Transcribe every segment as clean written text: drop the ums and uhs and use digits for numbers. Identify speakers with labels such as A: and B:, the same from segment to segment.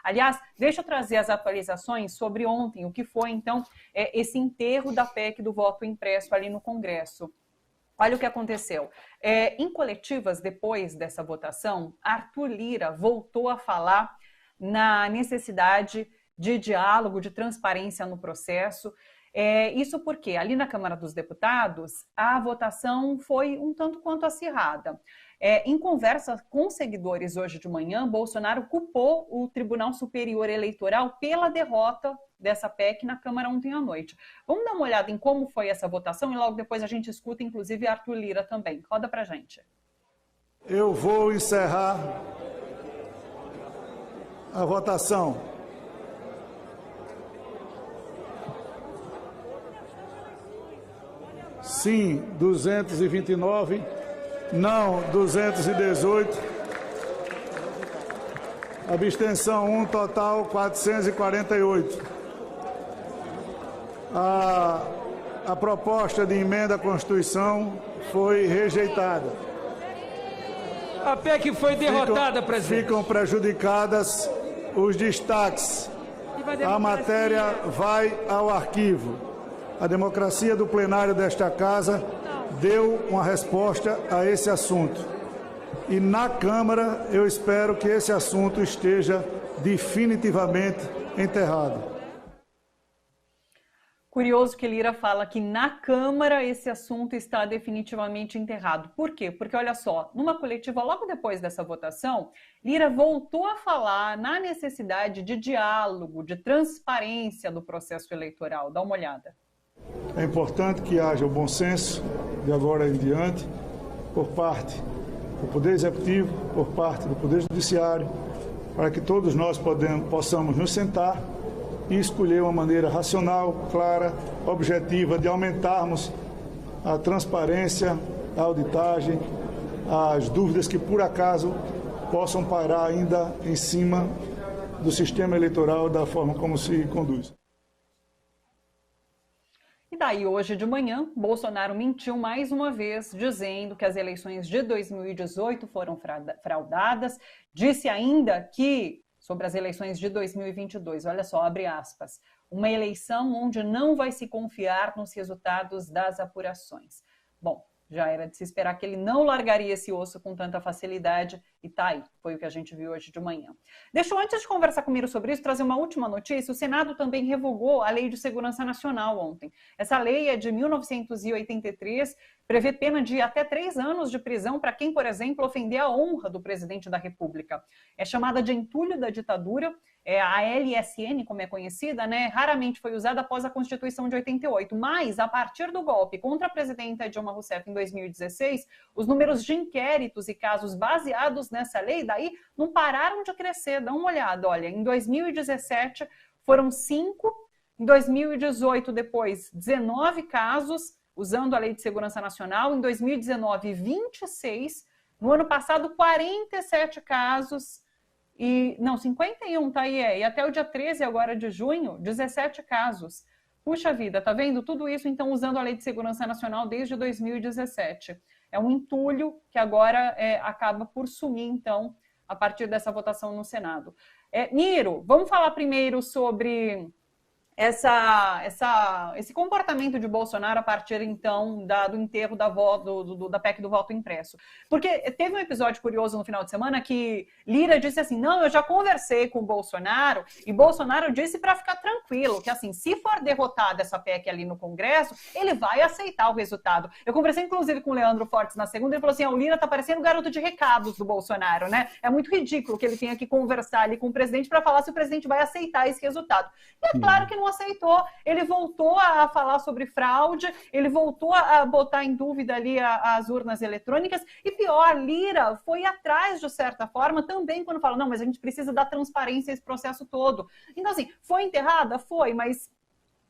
A: Aliás, deixa eu trazer as atualizações sobre ontem, o que foi, então, esse enterro da PEC do voto impresso ali no Congresso. Olha o que aconteceu. Em coletivas, depois dessa votação, Arthur Lira voltou a falar na necessidade de diálogo, de transparência no processo. Isso porque ali na Câmara dos Deputados, a votação foi um tanto quanto acirrada. Em conversa com seguidores hoje de manhã, Bolsonaro culpou o Tribunal Superior Eleitoral pela derrota dessa PEC na Câmara ontem à noite. Vamos dar uma olhada em como foi essa votação e logo depois a gente escuta, inclusive, Arthur Lira também. Roda pra gente.
B: Eu vou encerrar a votação. Sim, 229. Não, 218. Abstenção 1, total 448. A proposta de emenda à Constituição foi rejeitada.
C: A PEC foi derrotada, presidente.
B: Ficam prejudicadas os destaques. A matéria vai ao arquivo. A democracia do plenário desta casa deu uma resposta a esse assunto. E na Câmara, eu espero que esse assunto esteja definitivamente enterrado.
A: Curioso que Lira fala que na Câmara esse assunto está definitivamente enterrado. Por quê? Porque, olha só, numa coletiva logo depois dessa votação, Lira voltou a falar na necessidade de diálogo, de transparência do processo eleitoral. Dá uma olhada.
B: É importante que haja o bom senso, de agora em diante, por parte do Poder Executivo, por parte do Poder Judiciário, para que todos nós possamos nos sentar e escolher uma maneira racional, clara, objetiva de aumentarmos a transparência, a auditagem, as dúvidas que por acaso possam parar ainda em cima do sistema eleitoral, da forma como se conduz.
A: E daí, hoje de manhã, Bolsonaro mentiu mais uma vez, dizendo que as eleições de 2018 foram fraudadas. Disse ainda que, sobre as eleições de 2022, olha só, abre aspas, uma eleição onde não vai se confiar nos resultados das apurações. Bom, já era de se esperar que ele não largaria esse osso com tanta facilidade, e tá aí, foi o que a gente viu hoje de manhã. Deixa eu, antes de conversar comigo sobre isso, trazer uma última notícia. O Senado também revogou a Lei de Segurança Nacional ontem. Essa lei é de 1983, prevê pena de até 3 anos de prisão para quem, por exemplo, ofender a honra do presidente da República. É chamada de entulho da ditadura. A LSN, como é conhecida, né, raramente foi usada após a Constituição de 88, mas a partir do golpe contra a presidenta Dilma Rousseff em 2016, os números de inquéritos e casos baseados nessa lei daí não pararam de crescer. Dá uma olhada, olha, em 2017 foram 5, em 2018 depois 19 casos usando a Lei de Segurança Nacional, em 2019 26, no ano passado 47 casos, 51, tá aí, e até o dia 13 agora de junho, 17 casos. Puxa vida, tá vendo? Tudo isso, então, usando a Lei de Segurança Nacional desde 2017. É um entulho que agora acaba por sumir, então, a partir dessa votação no Senado. Niro, vamos falar primeiro sobre esse comportamento de Bolsonaro a partir, então, do enterro da PEC do voto impresso. Porque teve um episódio curioso no final de semana que Lira disse assim, não, eu já conversei com o Bolsonaro, e Bolsonaro disse para ficar tranquilo, que assim, se for derrotada essa PEC ali no Congresso, ele vai aceitar o resultado. Eu conversei, inclusive, com o Leandro Fortes na segunda, ele falou assim, o Lira tá parecendo o garoto de recados do Bolsonaro, né? É muito ridículo que ele tenha que conversar ali com o presidente para falar se o presidente vai aceitar esse resultado. E é claro que não aceitou, ele voltou a falar sobre fraude, ele voltou a botar em dúvida ali as urnas eletrônicas, e pior, Lira foi atrás, de certa forma, também quando fala, não, mas a gente precisa dar transparência a esse processo todo. Então, assim, foi enterrada? Foi, mas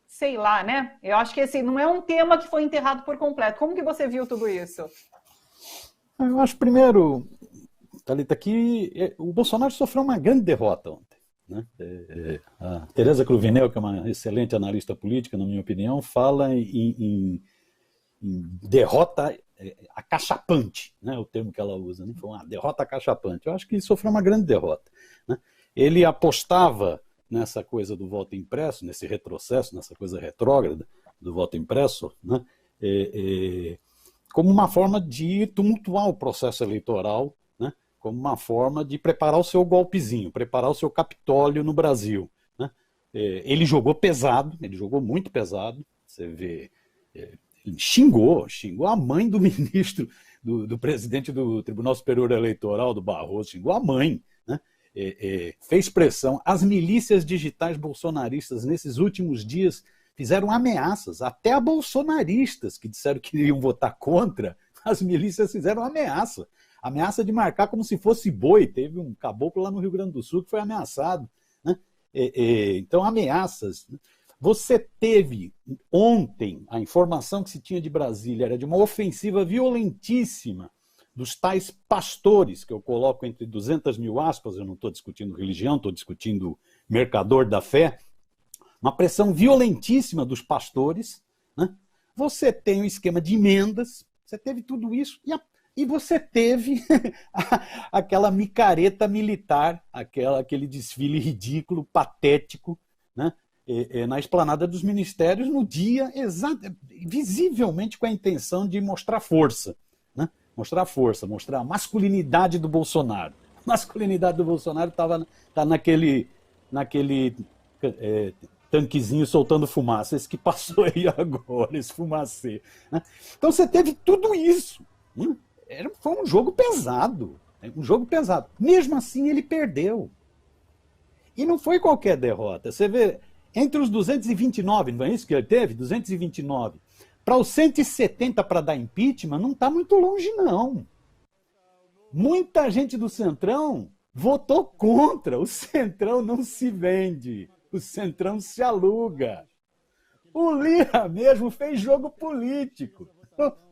A: sei lá, né? Eu acho que esse não é um tema que foi enterrado por completo. Como que você viu tudo isso?
D: Eu acho, primeiro, Thalita, que o Bolsonaro sofreu uma grande derrota ontem. Né? A Tereza Cruvinel, que é uma excelente analista política, na minha opinião, fala em derrota acachapante, né? O termo que ela usa, né? Foi uma derrota acachapante. Eu acho que sofreu uma grande derrota. Né? Ele apostava nessa coisa do voto impresso, nesse retrocesso, nessa coisa retrógrada do voto impresso, né? Como uma forma de tumultuar o processo eleitoral, né? Como uma forma de preparar o seu golpezinho, preparar o seu Capitólio no Brasil, né? Ele jogou pesado, ele jogou muito pesado, você vê, ele xingou a mãe do ministro, do presidente do Tribunal Superior Eleitoral, do Barroso, xingou a mãe, né? Fez pressão. As milícias digitais bolsonaristas, nesses últimos dias, fizeram ameaças, até a bolsonaristas, que disseram que iriam votar contra, as milícias fizeram ameaça de marcar como se fosse boi. Teve um caboclo lá no Rio Grande do Sul que foi ameaçado, né? Então, ameaças. Você teve ontem, a informação que se tinha de Brasília era de uma ofensiva violentíssima dos tais pastores, que eu coloco entre 200 mil aspas, eu não estou discutindo religião, estou discutindo mercador da fé, uma pressão violentíssima dos pastores, né? Você tem um esquema de emendas, você teve tudo isso, e você teve aquela micareta militar, aquele desfile ridículo, patético, né? Na esplanada dos ministérios, no dia visivelmente com a intenção de mostrar força, né? Mostrar a masculinidade do Bolsonaro. A masculinidade do Bolsonaro tá naquele tanquezinho soltando fumaça, esse que passou aí agora, esse fumacê, né? Então você teve tudo isso, né? Foi um jogo pesado, Mesmo assim ele perdeu. E não foi qualquer derrota. Você vê, entre os 229, não é isso que ele teve? 229. Para os 170 para dar impeachment, não está muito longe, não. Muita gente do Centrão votou contra. O Centrão não se vende. O Centrão se aluga. O Lira mesmo fez jogo político.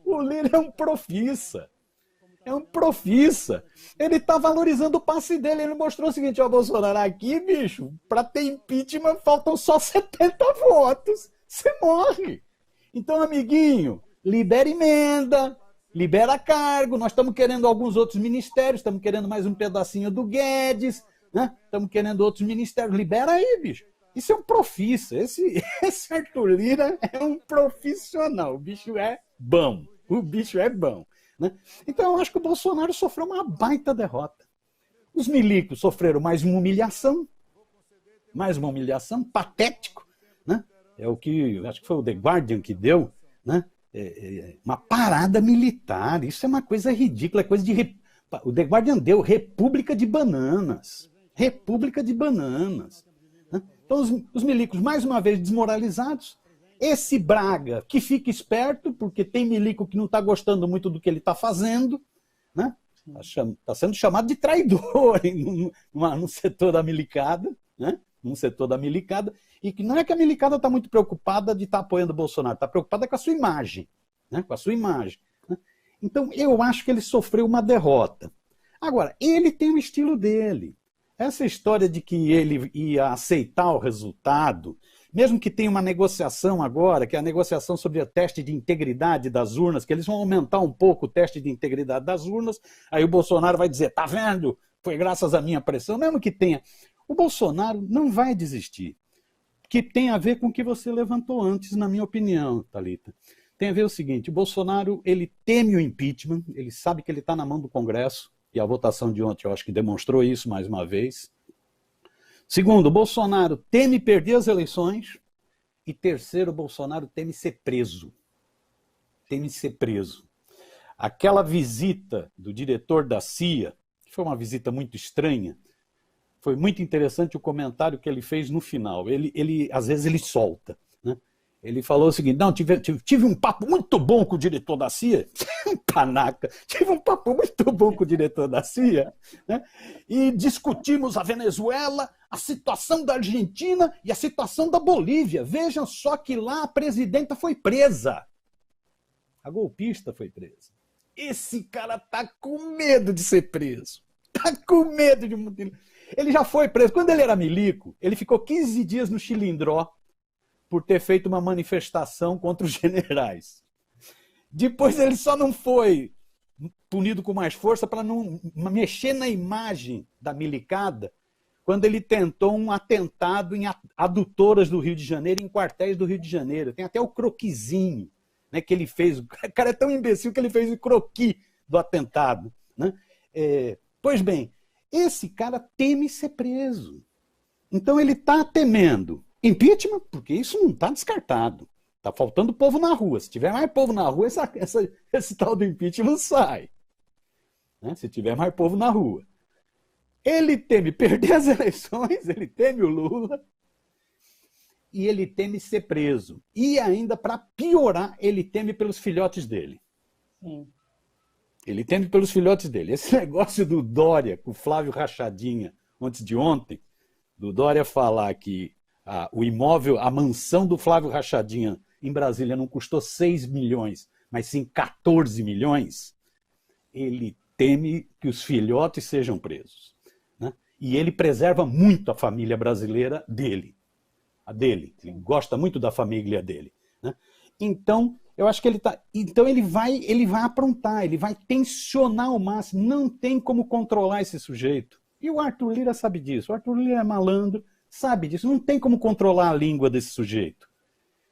D: O Lira é um profissa. Ele está valorizando o passe dele. Ele mostrou o seguinte: ó, Bolsonaro, aqui, bicho, para ter impeachment faltam só 70 votos. Você morre. Então, amiguinho, libera emenda, libera cargo. Nós estamos querendo alguns outros ministérios, estamos querendo mais um pedacinho do Guedes, né? Estamos querendo outros ministérios. Libera aí, bicho. Isso é um profissa. Esse Arthur Lira é um profissional. O bicho é bom. Né? Então, eu acho que o Bolsonaro sofreu uma baita derrota. Os milicos sofreram mais uma humilhação, patético, né? É o que, acho que foi o The Guardian que deu, né? Uma parada militar. Isso é uma coisa ridícula, o The Guardian deu República de Bananas. Né? Então, os milicos, mais uma vez, desmoralizados. Esse Braga, que fica esperto, porque tem milico que não está gostando muito do que ele está fazendo, né? Está sendo chamado de traidor no setor da milicada, né? E que não é que a milicada está muito preocupada de estar apoiando o Bolsonaro, está preocupada com a sua imagem, né? Né? Então, eu acho que ele sofreu uma derrota. Agora, ele tem o estilo dele. Essa história de que ele ia aceitar o resultado, mesmo que tenha uma negociação agora, que é a negociação sobre o teste de integridade das urnas, que eles vão aumentar um pouco o teste de integridade das urnas, aí o Bolsonaro vai dizer, tá vendo? Foi graças à minha pressão, mesmo que tenha. O Bolsonaro não vai desistir, que tem a ver com o que você levantou antes, na minha opinião, Thalita. Tem a ver o seguinte: o Bolsonaro, ele teme o impeachment, ele sabe que ele está na mão do Congresso, e a votação de ontem eu acho que demonstrou isso mais uma vez. Segundo, o Bolsonaro teme perder as eleições. E terceiro, o Bolsonaro teme ser preso. Aquela visita do diretor da CIA, que foi uma visita muito estranha, foi muito interessante o comentário que ele fez no final. Às vezes ele solta, né? Ele falou o seguinte: não, tive um papo muito bom com o diretor da CIA, panaca, tive um papo muito bom com o diretor da CIA, né? E discutimos a Venezuela, a situação da Argentina e a situação da Bolívia. Vejam só que lá a presidenta foi presa. A golpista foi presa. Esse cara tá com medo de ser preso. Tá com medo de... Ele já foi preso. Quando ele era milico, ele ficou 15 dias no Chilindró por ter feito uma manifestação contra os generais. Depois ele só não foi punido com mais força para não mexer na imagem da milicada, quando ele tentou um atentado em adutoras do Rio de Janeiro, em quartéis do Rio de Janeiro. Tem até o croquisinho, né, que ele fez. O cara é tão imbecil que ele fez o croqui do atentado, né? Pois bem, esse cara teme ser preso. Então ele está temendo impeachment, porque isso não está descartado. Está faltando povo na rua. Se tiver mais povo na rua, esse tal do impeachment sai. Né? Se tiver mais povo na rua. Ele teme perder as eleições, ele teme o Lula e ele teme ser preso. E ainda, para piorar, ele teme pelos filhotes dele.
A: Sim.
D: Ele teme pelos filhotes dele. Esse negócio do Dória, com o Flávio Rachadinha, antes de ontem, do Dória falar que o imóvel, a mansão do Flávio Rachadinha em Brasília não custou 6 milhões, mas sim 14 milhões, ele teme que os filhotes sejam presos. E ele preserva muito a família brasileira dele. A dele. Ele gosta muito da família dele. Né? Então, eu acho que ele tá. Então ele vai aprontar, ele vai tensionar ao máximo. Não tem como controlar esse sujeito. E o Arthur Lira sabe disso. O Arthur Lira é malandro, sabe disso. Não tem como controlar a língua desse sujeito.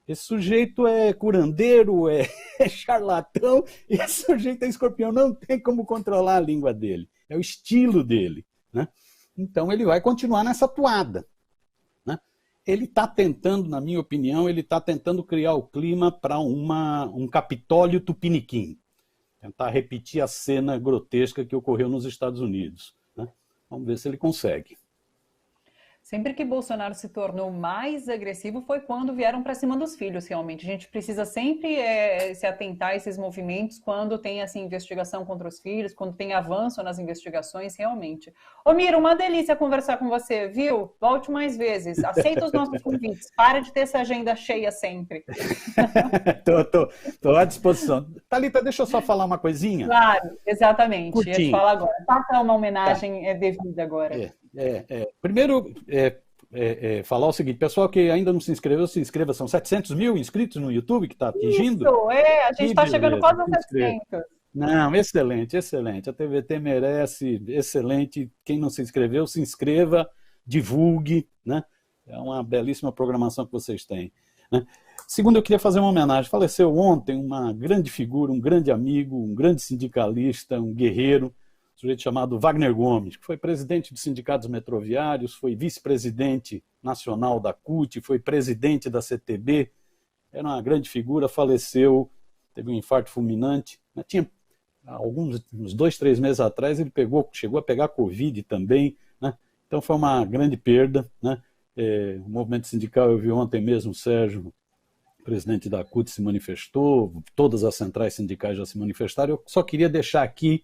D: Esse sujeito é curandeiro, é charlatão, e esse sujeito é escorpião. Não tem como controlar a língua dele. É o estilo dele. Né? Então ele vai continuar nessa toada. Né? Ele está tentando, na minha opinião, ele está tentando criar o clima para um Capitólio tupiniquim. Tentar repetir a cena grotesca que ocorreu nos Estados Unidos. Né? Vamos ver se ele consegue.
A: Sempre que Bolsonaro se tornou mais agressivo foi quando vieram para cima dos filhos, realmente. A gente precisa sempre se atentar a esses movimentos quando tem assim, investigação contra os filhos, quando tem avanço nas investigações, realmente. Ô Miro, uma delícia conversar com você, viu? Volte mais vezes, aceita os nossos convites, para de ter essa agenda cheia sempre.
D: Estou à disposição. Thalita, deixa eu só falar uma coisinha.
A: Claro, exatamente.
D: Curtinho.
A: Ia te falar agora. Faça uma homenagem devida agora.
D: Primeiro, falar o seguinte, pessoal que ainda não se inscreveu, se inscreva, são 700 mil inscritos no YouTube que está atingindo.
A: Isso, a gente está chegando quase aos 700.
D: Não, excelente, excelente. A TVT merece, excelente. Quem não se inscreveu, se inscreva, divulgue, né? É uma belíssima programação que vocês têm. Né? Segundo, eu queria fazer uma homenagem. Faleceu ontem uma grande figura, um grande amigo, um grande sindicalista, um guerreiro, um sujeito chamado Wagner Gomes, que foi presidente dos sindicatos metroviários, foi vice-presidente nacional da CUT, foi presidente da CTB, era uma grande figura, faleceu, teve um infarto fulminante. Tinha uns 2, 3 meses atrás, ele chegou a pegar Covid também, né? Então foi uma grande perda. Né? O movimento sindical, eu vi ontem mesmo o Sérgio, presidente da CUT, se manifestou, todas as centrais sindicais já se manifestaram. Eu só queria deixar aqui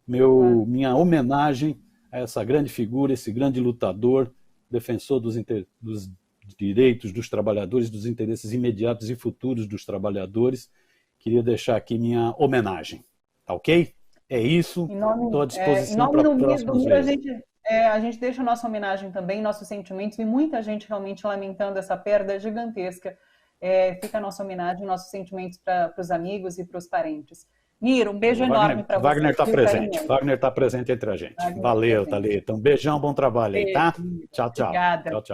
D: minha homenagem a essa grande figura, esse grande lutador, defensor dos direitos dos trabalhadores, dos interesses imediatos e futuros dos trabalhadores. Queria deixar aqui minha homenagem. Tá ok? É isso. Estou à disposição para próximas vezes.
A: A gente deixa a nossa homenagem também, nossos sentimentos, e muita gente realmente lamentando essa perda gigantesca. Fica a nossa homenagem, nossos sentimentos para os amigos e para os parentes. Miro, um beijo enorme para você.
D: Wagner está presente. Wagner está presente entre a gente. Valeu, Thalita. Um beijão, bom trabalho aí, tá? Tchau, tchau.
A: Obrigada.
D: Tchau, tchau.